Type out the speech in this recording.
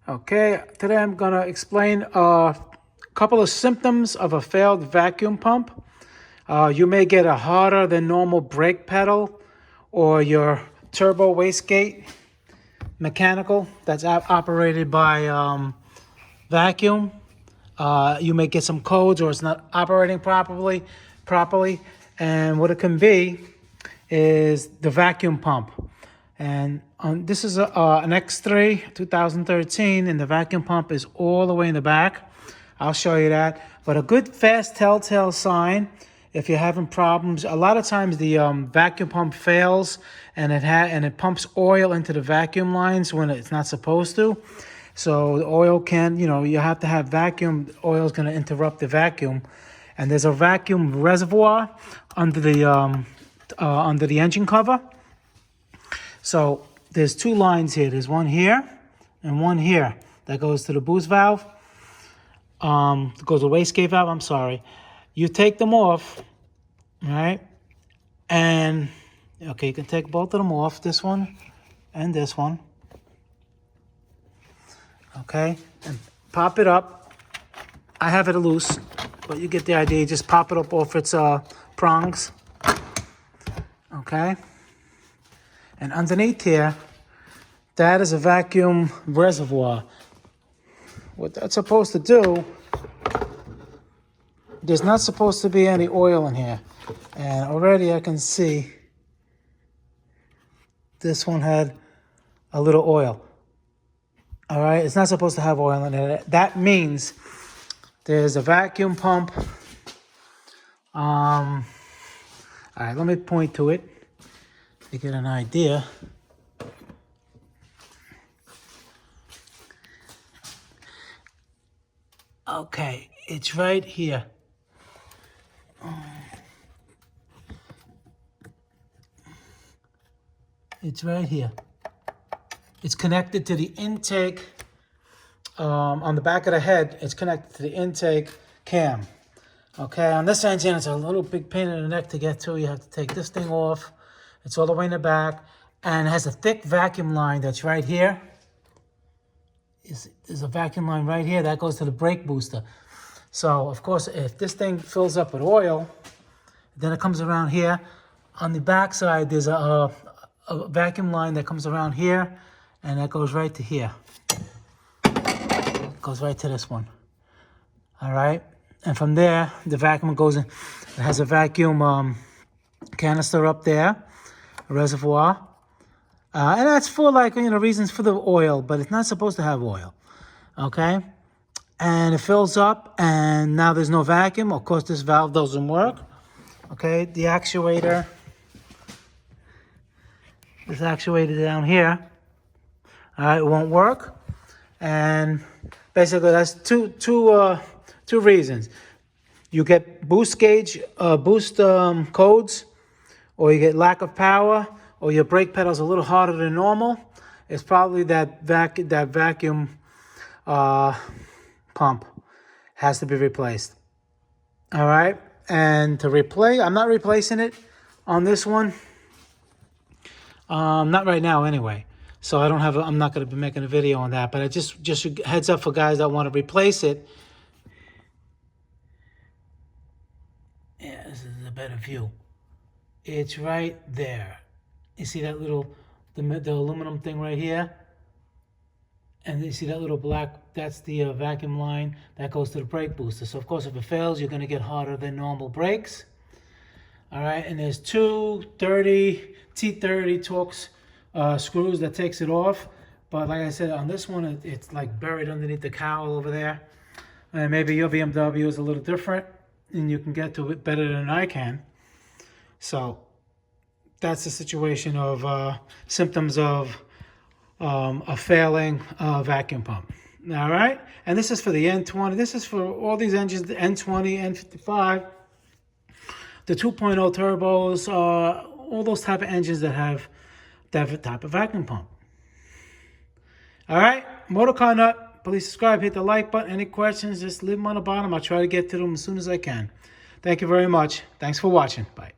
Okay, today I'm going to explain a couple of symptoms of a failed vacuum pump. You may get a harder than normal brake pedal, or your turbo wastegate mechanical that's operated by vacuum. You may get some codes, or it's not operating properly. And what it can be is the vacuum pump. And this is an X3 2013, and the vacuum pump is all the way in the back. I'll show you that. But a good fast telltale sign, if you're having problems, a lot of times the vacuum pump fails, and it pumps oil into the vacuum lines when it's not supposed to. So the oil can, you have to have vacuum. Oil is going to interrupt the vacuum, and there's a vacuum reservoir under the engine cover. So there's two lines here. There's one here and one here that goes to the boost valve. Goes to the wastegate valve. I'm sorry. You take them off, all right? And okay, you can take both of them off. This one and this one. Okay, and pop it up. I have it loose, but you get the idea. Just pop it up off its prongs. Okay. And underneath here, that is a vacuum reservoir. What that's supposed to do, there's not supposed to be any oil in here. And already I can see this one had a little oil. All right, it's not supposed to have oil in it. That means there's a vacuum pump. All right, let me point to it to get an idea. Okay, it's right here. It's right here. It's connected to the intake on the back of the head. It's connected to the intake cam. Okay, on this engine, it's a little big pain in the neck to get to. You have to take this thing off. It's all the way in the back, and it has a thick vacuum line that's right here. There's a vacuum line right here that goes to the brake booster. So, of course, if this thing fills up with oil, then it comes around here. On the back side, there's a vacuum line that comes around here, and that goes right to here. It goes right to this one. All right? And from there, the vacuum goes in. It has a vacuum canister up there, a reservoir. And that's for, reasons for the oil, but it's not supposed to have oil. Okay? And it fills up, and now there's no vacuum. Of course, this valve doesn't work. Okay? The actuator is actuated down here. All right, it won't work. And basically, that's two reasons. You get boost gauge, codes, or you get lack of power, or your brake pedal's a little harder than normal. It's probably that vacuum pump has to be replaced. All right, and to replace, I'm not replacing it on this one. Not right now, anyway. So I'm not going to be making a video on that. But I just heads up for guys that want to replace it. Yeah, this is a better view. It's right there. You see that the aluminum thing right here? And you see that little black, that's the vacuum line that goes to the brake booster. So, of course, if it fails, you're going to get harder than normal brakes. All right, and there's two T30 Torx screws that takes it off. But like I said, on this one, it's like buried underneath the cowl over there. And maybe your BMW is a little different, and you can get to it better than I can. So that's the situation of symptoms of a failing vacuum pump. All right, and this is for the N20. This is for all these engines, the N20, N55, the 2.0 turbos, all those type of engines that have that type of vacuum pump. All right, Motorcar Nut, please subscribe, hit the like button. Any questions, just leave them on the bottom. I'll try to get to them as soon as I can. Thank you very much. Thanks for watching. Bye.